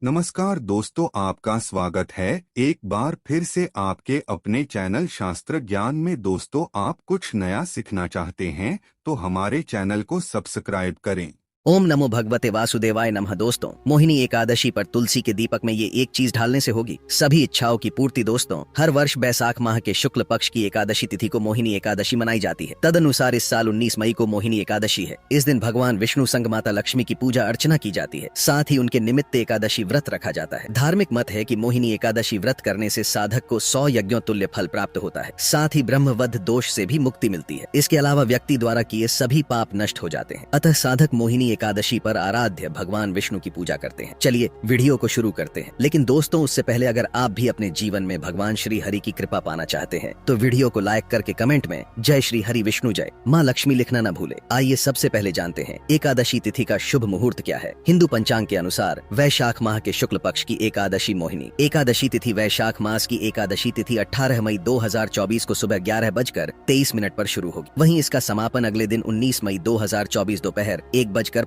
नमस्कार दोस्तों, आपका स्वागत है एक बार फिर से आपके अपने चैनल शास्त्र ज्ञान में। दोस्तों, आप कुछ नया सीखना चाहते हैं तो हमारे चैनल को सब्सक्राइब करें। ओम नमो भगवते वासुदेवाय नमः। दोस्तों, मोहिनी एकादशी पर तुलसी के दीपक में ये एक चीज ढालने से होगी सभी इच्छाओं की पूर्ति। दोस्तों, हर वर्ष बैसाख माह के शुक्ल पक्ष की एकादशी तिथि को मोहिनी एकादशी मनाई जाती है। तदनुसार इस साल 19 मई को मोहिनी एकादशी है। इस दिन भगवान विष्णु संग माता लक्ष्मी की पूजा अर्चना की जाती है। साथ ही उनके निमित्त एकादशी व्रत रखा जाता है। धार्मिक मत है कि मोहिनी एकादशी व्रत करने से साधक को 100 यज्ञों तुल्य फल प्राप्त होता है। साथ ही ब्रह्मवध दोष से भी मुक्ति मिलती है। इसके अलावा व्यक्ति द्वारा किए सभी पाप नष्ट हो जाते हैं। अतः साधक मोहिनी एकादशी पर आराध्य भगवान विष्णु की पूजा करते हैं। चलिए वीडियो को शुरू करते हैं। लेकिन दोस्तों, उससे पहले अगर आप भी अपने जीवन में भगवान श्री हरि की कृपा पाना चाहते हैं तो वीडियो को लाइक करके कमेंट में जय श्री हरि विष्णु जय माँ लक्ष्मी लिखना न भूले। आइए सबसे पहले जानते हैं एकादशी तिथि का शुभ मुहूर्त क्या है। हिंदू पंचांग के अनुसार वैशाख माह के शुक्ल पक्ष की एकादशी मोहिनी एकादशी तिथि वैशाख मास की एकादशी तिथि 18 मई 2024 को सुबह 11:23 पर शुरू होगी। वहीं इसका समापन अगले दिन 19 मई 2024 दोपहर 1:50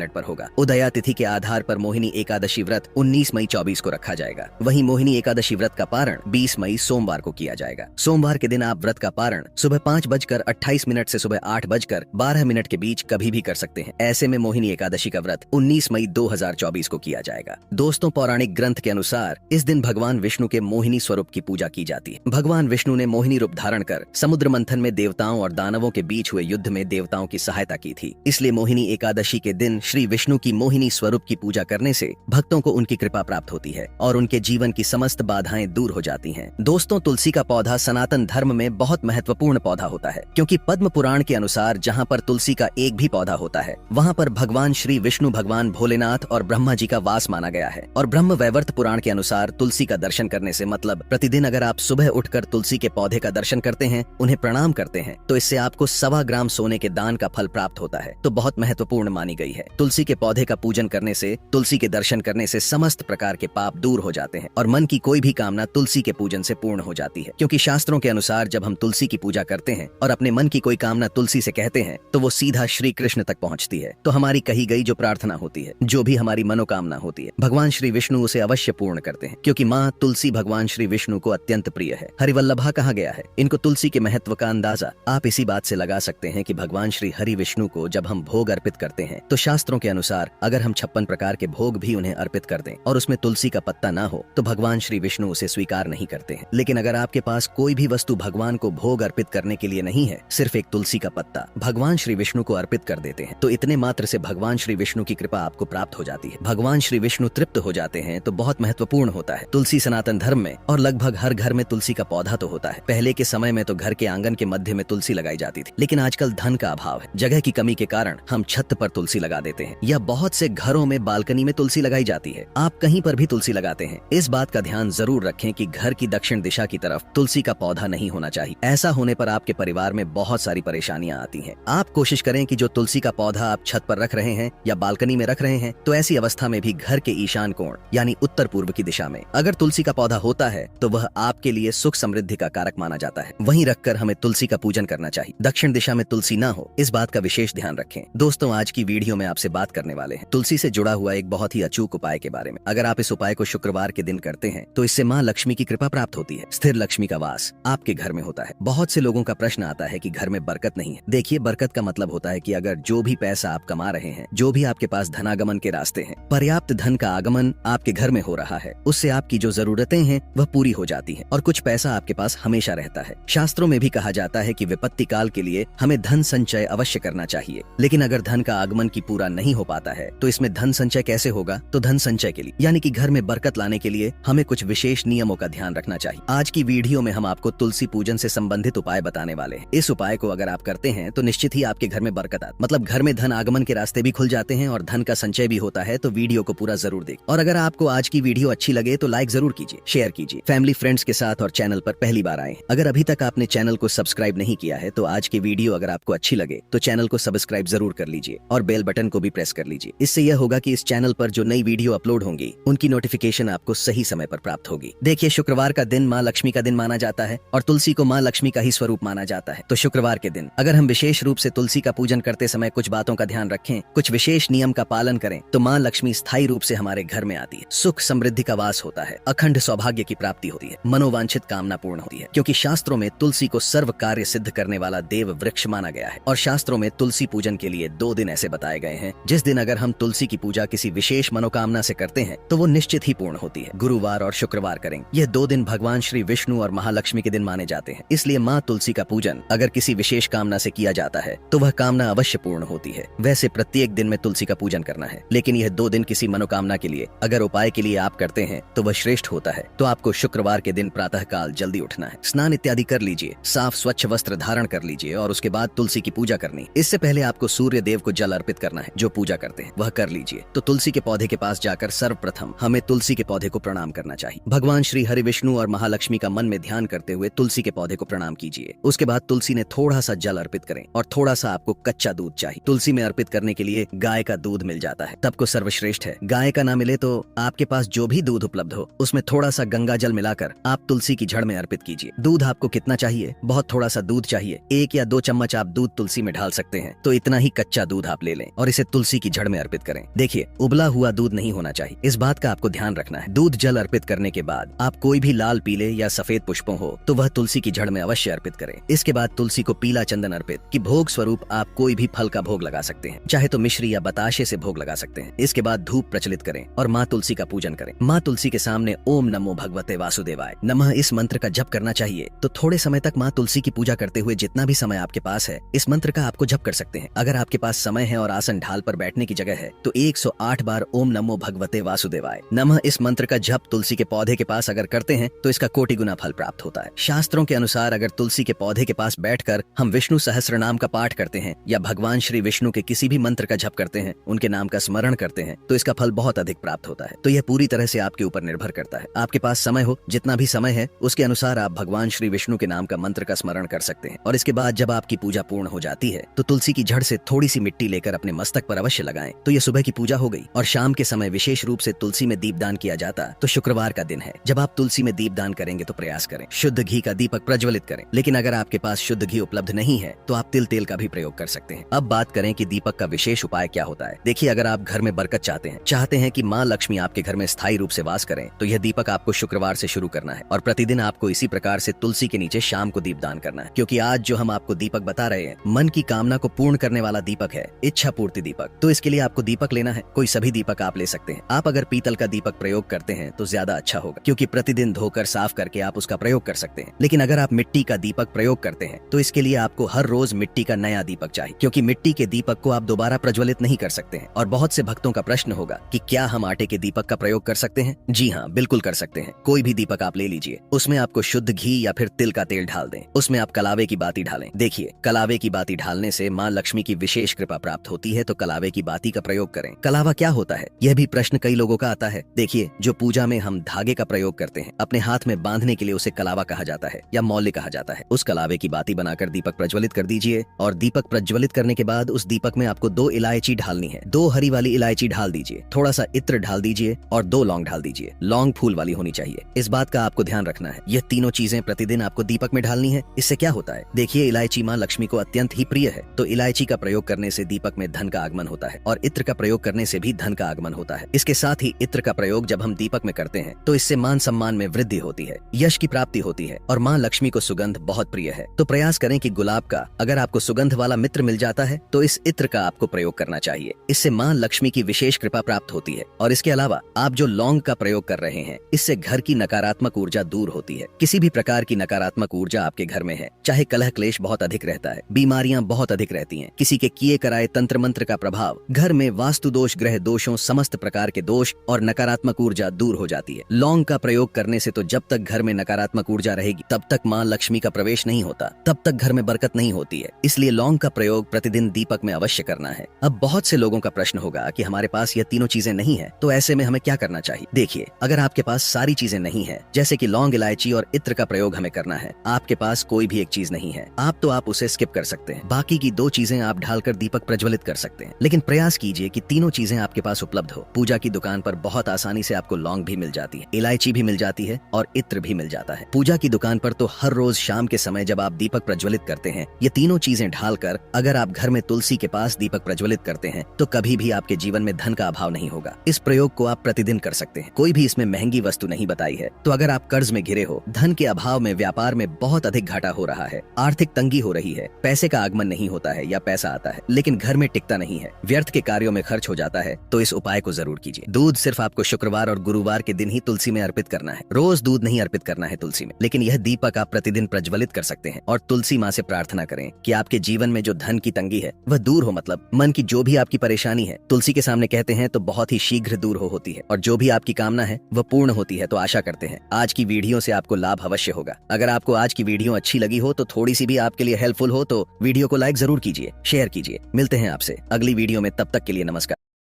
पर होगा। उदया तिथि के आधार पर मोहिनी एकादशी व्रत 19 मई 24 को रखा जाएगा। वहीं मोहिनी एकादशी व्रत का पारण 20 मई सोमवार को किया जाएगा। सोमवार के दिन आप व्रत का पारण सुबह 5:28 से सुबह 8:12 के बीच कभी भी कर सकते हैं। ऐसे में मोहिनी एकादशी का व्रत 19 मई 2024 को किया जाएगा। दोस्तों, पौराणिक ग्रंथ के अनुसार इस दिन भगवान विष्णु के मोहिनी स्वरूप की पूजा की जाती है। भगवान विष्णु ने मोहिनी रूप धारण कर समुद्र मंथन में देवताओं और दानवों के बीच हुए युद्ध में देवताओं की सहायता की थी। इसलिए मोहिनी एकादशी के दिन श्री विष्णु की मोहिनी स्वरूप की पूजा करने से भक्तों को उनकी कृपा प्राप्त होती है और उनके जीवन की समस्त बाधाएं दूर हो जाती हैं। दोस्तों, तुलसी का पौधा सनातन धर्म में बहुत महत्वपूर्ण पौधा होता है, क्योंकि पद्म पुराण के अनुसार जहाँ पर तुलसी का एक भी पौधा होता है वहाँ पर भगवान श्री विष्णु, भगवान भोलेनाथ और ब्रह्मा जी का वास माना गया है। और ब्रह्म वैवर्त पुराण के अनुसार तुलसी का दर्शन करने से मतलब प्रतिदिन अगर आप सुबह उठकर तुलसी के पौधे का दर्शन करते हैं, उन्हें प्रणाम करते हैं, तो इससे आपको 1.25 ग्राम सोने के दान का फल प्राप्त होता है। तो बहुत महत्वपूर्ण मानी गई है। तुलसी के पौधे का पूजन करने से, तुलसी के दर्शन करने से समस्त प्रकार के पाप दूर हो जाते हैं और मन की कोई भी कामना तुलसी के पूजन से पूर्ण हो जाती है। क्योंकि शास्त्रों के अनुसार जब हम तुलसी की पूजा करते हैं और अपने मन की कोई कामना तुलसी से कहते हैं तो वो सीधा श्री कृष्ण तक पहुंचती है। तो हमारी कही गई जो प्रार्थना होती है, जो भी हमारी मनोकामना होती है, भगवान श्री विष्णु उसे अवश्य पूर्ण करते हैं। क्योंकि माँ तुलसी भगवान श्री विष्णु को अत्यंत प्रिय है। हरिवल्लभा कहा गया है। इनको तुलसी के महत्व का अंदाजा आप इसी बात से लगा सकते हैं कि भगवान श्री हरि विष्णु को जब हम भोग अर्पित करते हैं तो शास्त्रों के अनुसार अगर हम 56 प्रकार के भोग भी उन्हें अर्पित कर दें और उसमें तुलसी का पत्ता ना हो तो भगवान श्री विष्णु उसे स्वीकार नहीं करते हैं। लेकिन अगर आपके पास कोई भी वस्तु भगवान को भोग अर्पित करने के लिए नहीं है, सिर्फ एक तुलसी का पत्ता भगवान श्री विष्णु को अर्पित कर देते हैं, तो इतने मात्र से भगवान श्री विष्णु की कृपा आपको प्राप्त हो जाती है। भगवान श्री विष्णु तृप्त हो जाते हैं तो बहुत महत्वपूर्ण होता है। तुलसी सनातन धर्म में और लगभग हर घर में तुलसी का पौधा तो होता है। पहले के समय में तो घर के आंगन के मध्य में तुलसी लगाई जाती थी, लेकिन आजकल धन का अभाव है, जगह की कमी के कारण हम छत पर तुलसी लगा देते हैं या बहुत से घरों में बालकनी में तुलसी लगाई जाती है। आप कहीं पर भी तुलसी लगाते हैं, इस बात का ध्यान जरूर रखें कि घर की दक्षिण दिशा की तरफ तुलसी का पौधा नहीं होना चाहिए। ऐसा होने पर आपके परिवार में बहुत सारी परेशानियां आती हैं। आप कोशिश करें कि जो तुलसी का पौधा आप छत पर रख रहे हैं या बालकनी में रख रहे हैं, तो ऐसी अवस्था में भी घर के ईशान कोण यानी उत्तर पूर्व की दिशा में अगर तुलसी का पौधा होता है तो वह आपके लिए सुख समृद्धि का कारक माना जाता है। वहीं रखकर हमें तुलसी का पूजन करना चाहिए। दक्षिण दिशा में तुलसी ना हो, इस बात का विशेष ध्यान रखें। दोस्तों, आज की वीडियो में आपसे बात करने वाले हैं तुलसी से जुड़ा हुआ एक बहुत ही अचूक उपाय के बारे में। अगर आप इस उपाय को शुक्रवार के दिन करते हैं तो इससे माँ लक्ष्मी की कृपा प्राप्त होती है। स्थिर लक्ष्मी का वास आपके घर में होता है। बहुत से लोगों का प्रश्न आता है कि घर में बरकत नहीं है। देखिए, बरकत का मतलब होता है कि अगर जो भी पैसा आप कमा रहे हैं, जो भी आपके पास धनागमन के रास्ते हैं, पर्याप्त धन का आगमन आपके घर में हो रहा है, उससे आपकी जो जरूरतें हैं वह पूरी हो जाती है और कुछ पैसा आपके पास हमेशा रहता है। शास्त्रों में भी कहा जाता है कि विपत्ति काल के लिए हमें धन संचय अवश्य करना चाहिए। लेकिन अगर धन का आगमन की पूरा नहीं हो पाता है तो इसमें धन संचय कैसे होगा? तो धन संचय के लिए यानी कि घर में बरकत लाने के लिए हमें कुछ विशेष नियमों का ध्यान रखना चाहिए। आज की वीडियो में हम आपको तुलसी पूजन से संबंधित उपाय बताने वाले हैं। इस उपाय को अगर आप करते हैं तो निश्चित ही आपके घर में बरकत आती, मतलब घर में धन आगमन के रास्ते भी खुल जाते हैं और धन का संचय भी होता है। तो वीडियो को पूरा जरूर देखें। और अगर आपको आज की वीडियो अच्छी लगे तो लाइक जरूर कीजिए, शेयर कीजिए फैमिली फ्रेंड्स के साथ और चैनल पर पहली बार आए। अगर अभी तक आपने चैनल को सब्सक्राइब नहीं किया है तो आज की वीडियो अगर आपको अच्छी लगे तो चैनल को सब्सक्राइब जरूर कर लीजिए और बेल बटन को भी प्रेस कर लीजिए। इससे यह होगा कि इस चैनल पर जो नई वीडियो अपलोड होंगी उनकी नोटिफिकेशन आपको सही समय पर प्राप्त होगी। देखिए, शुक्रवार का दिन माँ लक्ष्मी का दिन माना जाता है और तुलसी को माँ लक्ष्मी का ही स्वरूप माना जाता है। तो शुक्रवार के दिन अगर हम विशेष रूप से तुलसी का पूजन करते समय कुछ बातों का ध्यान रखें, कुछ विशेष नियम का पालन करें, तो माँ लक्ष्मी स्थायी रूप से हमारे घर में आती है। सुख समृद्धि का वास होता है, अखंड सौभाग्य की प्राप्ति होती है, मनोवांछित कामना पूर्ण होती है। क्योंकि शास्त्रों में तुलसी को सर्व कार्य सिद्ध करने वाला देव वृक्ष माना गया है और शास्त्रों में तुलसी पूजन के लिए 2 दिन ऐसे बताए गए हैं जिस दिन अगर हम तुलसी की पूजा किसी विशेष मनोकामना से करते हैं तो वो निश्चित ही पूर्ण होती है। गुरुवार और शुक्रवार करेंगे। यह 2 दिन भगवान श्री विष्णु और महालक्ष्मी के दिन माने जाते हैं। इसलिए माँ तुलसी का पूजन अगर किसी विशेष कामना से किया जाता है तो वह कामना अवश्य पूर्ण होती है। वैसे प्रत्येक दिन में तुलसी का पूजन करना है, लेकिन यह 2 दिन किसी मनोकामना के लिए अगर उपाय के लिए आप करते हैं तो वह श्रेष्ठ होता है। तो आपको शुक्रवार के दिन प्रातः काल जल्दी उठना है, स्नान इत्यादि कर लीजिए, साफ स्वच्छ वस्त्र धारण कर लीजिए और उसके बाद तुलसी की पूजा करनी। इससे पहले आपको सूर्य देव को जल अर्पित करना है। जो पूजा करते हैं वह कर लीजिए। तो तुलसी के पौधे के पास जाकर सर्वप्रथम हमें तुलसी के पौधे को प्रणाम करना चाहिए। भगवान श्री हरि विष्णु और महालक्ष्मी का मन में ध्यान करते हुए तुलसी के पौधे को प्रणाम कीजिए। उसके बाद तुलसी ने थोड़ा सा जल अर्पित करें और थोड़ा सा आपको कच्चा दूध चाहिए। तुलसी में अर्पित करने के लिए गाय का दूध मिल जाता है तब को सर्वश्रेष्ठ है। गाय का ना मिले तो आपके पास जो भी दूध उपलब्ध हो उसमें थोड़ा सा गंगा जल मिलाकर आप तुलसी की जड़ में अर्पित कीजिए। दूध आपको कितना चाहिए? बहुत थोड़ा सा दूध चाहिए। 1 या 2 चम्मच आप दूध तुलसी में ढाल सकते हैं। तो इतना ही कच्चा दूध आप ले लें और इसे तुलसी की जड़ में अर्पित करें। देखिए, उबला हुआ दूध नहीं होना चाहिए, इस बात का आपको ध्यान रखना है। दूध जल अर्पित करने के बाद आप कोई भी लाल, पीले या सफेद पुष्पों हो तो वह तुलसी की जड़ में अवश्य अर्पित करें। इसके बाद तुलसी को पीला चंदन अर्पित की भोग स्वरूप आप कोई भी फल का भोग लगा सकते हैं, चाहे तो मिश्री या बताशे से भोग लगा सकते हैं। इसके बाद धूप प्रचलित करें और माँ तुलसी का पूजन करें। माँ तुलसी के सामने ओम नमो भगवते वासुदेवाय नमः इस मंत्र का जप करना चाहिए। तो थोड़े समय तक माँ तुलसी की पूजा करते हुए जितना भी समय आपके पास है इस मंत्र का आपको जप कर सकते हैं। अगर आपके पास समय है और आसन ढाल पर बैठने की जगह है तो 108 बार ओम नमो भगवते वासुदेवाय नमः इस मंत्र का जप तुलसी के पौधे के पास अगर करते हैं तो इसका कोटि गुना फल प्राप्त होता है। शास्त्रों के अनुसार अगर तुलसी के पौधे के पास बैठकर हम विष्णु सहस्त्र नाम का पाठ करते हैं या भगवान श्री विष्णु के किसी भी मंत्र का जप करते हैं, उनके नाम का स्मरण करते हैं, तो इसका फल बहुत अधिक प्राप्त होता है। तो यह पूरी तरह से आपके ऊपर निर्भर करता है। आपके पास समय हो, जितना भी समय है उसके अनुसार आप भगवान श्री विष्णु के नाम का मंत्र का स्मरण कर सकते हैं। और इसके बाद जब आपकी पूजा पूर्ण हो जाती है तो तुलसी की जड़ से थोड़ी सी मिट्टी लेकर अपने मस्तक पर अवश्य लगाएं। तो यह सुबह की पूजा हो गई। और शाम के समय विशेष रूप से तुलसी में दीपदान किया जाता तो शुक्रवार का दिन है। जब आप तुलसी में दीपदान करेंगे तो प्रयास करें शुद्ध घी का दीपक प्रज्वलित करें। लेकिन अगर आपके पास शुद्ध घी उपलब्ध नहीं है तो आप तिल तेल का भी प्रयोग कर सकते हैं। अब बात करें कि दीपक का विशेष उपाय क्या होता है। देखिए, अगर आप घर में बरकत चाहते हैं कि माँ लक्ष्मी आपके घर में स्थायी रूप से वास करें तो यह दीपक आपको शुक्रवार से शुरू करना है और प्रतिदिन आपको इसी प्रकार से तुलसी के नीचे शाम को दीपदान करना है। क्योंकि आज जो हम आपको दीपक बता रहे हैं मन की कामना को पूर्ण करने वाला दीपक है, इच्छा पूर्ति दीपक। तो इसके लिए आपको दीपक लेना है। कोई सभी दीपक आप ले सकते हैं। आप अगर पीतल का दीपक प्रयोग करते हैं तो ज्यादा अच्छा होगा, क्योंकि प्रतिदिन धोकर साफ करके आप उसका प्रयोग कर सकते हैं। लेकिन अगर आप मिट्टी का दीपक प्रयोग करते हैं तो इसके लिए आपको हर रोज मिट्टी का नया दीपक चाहिए, क्योंकि मिट्टी के दीपक को आप दोबारा प्रज्वलित नहीं कर सकते हैं। और बहुत से भक्तों का प्रश्न होगा कि क्या हम आटे के दीपक का प्रयोग कर सकते हैं? जी हाँ, बिल्कुल कर सकते हैं। कोई भी दीपक आप ले लीजिए, उसमें आपको शुद्ध घी या फिर तिल का तेल डाल दें, उसमें आप कलावे की बाती डालें। देखिए, कलावे की बाती डालने से माँ लक्ष्मी की विशेष कृपा प्राप्त होती है। तो कलावे की बाती का प्रयोग करें। कलावा क्या होता है, यह भी प्रश्न कई लोगों का आता है। देखिए, जो पूजा में हम धागे का प्रयोग करते हैं अपने हाथ में बांधने के लिए उसे कलावा कहा जाता है या मौल्य कहा जाता है। उस कलावे की बाती बनाकर दीपक प्रज्वलित कर दीजिए और दीपक प्रज्वलित करने के बाद उस दीपक में आपको 2 इलायची ढालनी है। 2 हरी वाली इलायची ढाल दीजिए, थोड़ा सा इत्र ढाल दीजिए और 2 लौंग ढाल दीजिए। लौंग फूल वाली होनी चाहिए। इस बात का आपको ध्यान रखना है। यह तीनों चीजें प्रतिदिन आपको दीपक में ढालनी है। इससे क्या होता है, देखिए, इलायची माँ लक्ष्मी को अत्यंत ही प्रिय है। तो इलायची का प्रयोग करने से दीपक में धन का आगमन होता है और इत्र का प्रयोग करने से भी धन का आगमन होता है। इसके साथ ही इत्र का प्रयोग जब हम दीपक में करते हैं तो इससे मान सम्मान में वृद्धि होती है, यश की प्राप्ति होती है और माँ लक्ष्मी को सुगंध बहुत प्रिय है। तो प्रयास करें कि गुलाब का अगर आपको सुगंध वाला मित्र मिल जाता है तो इस इत्र का आपको प्रयोग करना चाहिए। इससे माँ लक्ष्मी की विशेष कृपा प्राप्त होती है। और इसके अलावा आप जो लौंग का प्रयोग कर रहे हैं इससे घर की नकारात्मक ऊर्जा दूर होती है। किसी भी प्रकार की नकारात्मक ऊर्जा आपके घर में है, चाहे कलह क्लेश बहुत अधिक रहता है, बीमारियां बहुत अधिक रहती हैं, किसी के किए कराए तंत्र मंत्र का प्रभाव, घर में वास्तु दोष, ग्रह दोषों, समस्त प्रकार के दोष और नकारात्मक ऊर्जा दूर हो जाती है। लौंग का प्रयोग करने से तो जब तक घर में नकारात्मक ऊर्जा रहेगी तब तक माँ लक्ष्मी का प्रवेश नहीं होता, तब तक घर में बरकत नहीं होती है। इसलिए लौंग का प्रयोग प्रतिदिन दीपक में अवश्य करना है। अब बहुत से लोगों का प्रश्न होगा कि हमारे पास ये तीनों चीजें नहीं है, तो ऐसे में हमें क्या करना चाहिए। देखिए, अगर आपके पास सारी चीजें नहीं है, जैसे कि लौंग, इलायची और इत्र का प्रयोग हमें करना है, आपके पास कोई भी एक चीज नहीं है, आप उसे स्किप कर सकते हैं। बाकी की 2 चीजें आप ढालकर दीपक प्रज्वलित प्रज्वलित कर सकते हैं। लेकिन प्रयास कीजिए कि तीनों चीजें आपके पास उपलब्ध हो। पूजा की दुकान पर बहुत आसानी से आपको लौंग भी मिल जाती है, इलायची भी मिल जाती है और इत्र भी मिल जाता है। पूजा की दुकान पर तो हर रोज शाम के समय जब आप दीपक प्रज्वलित करते हैं, ये तीनों चीजें ढालकर अगर आप घर में तुलसी के पास दीपक प्रज्वलित करते हैं तो कभी भी आपके जीवन में धन का अभाव नहीं होगा। इस प्रयोग को आप प्रतिदिन कर सकते हैं। कोई भी इसमें महंगी वस्तु नहीं बताई है। तो अगर आप कर्ज में घिरे हो, धन के अभाव में व्यापार में बहुत अधिक घाटा हो रहा है, आर्थिक तंगी हो रही है, पैसे का आगमन नहीं होता है या पैसा आता है लेकिन घर में टिकता नहीं है, व्यर्थ के कार्यों में खर्च हो जाता है, तो इस उपाय को जरूर कीजिए। दूध सिर्फ आपको शुक्रवार और गुरुवार के दिन ही तुलसी में अर्पित करना है। रोज दूध नहीं अर्पित करना है तुलसी में। लेकिन यह दीपक आप प्रतिदिन प्रज्वलित कर सकते हैं और तुलसी माँ से प्रार्थना करें कि आपके जीवन में जो धन की तंगी है वह दूर हो। मतलब मन की जो भी आपकी परेशानी है तुलसी के सामने कहते हैं तो बहुत ही शीघ्र दूर होती है और जो भी आपकी कामना है वह पूर्ण होती है। तो आशा करते हैं आज की वीडियो से आपको लाभ अवश्य होगा। अगर आपको आज की वीडियो अच्छी लगी हो तो थोड़ी सी भी आपके लिए हेल्पफुल हो तो वीडियो को लाइक जरूर कीजिए, शेयर कीजिए। मिलते हैं आपसे अगली वीडियो में, तब तक के लिए नमस्कार।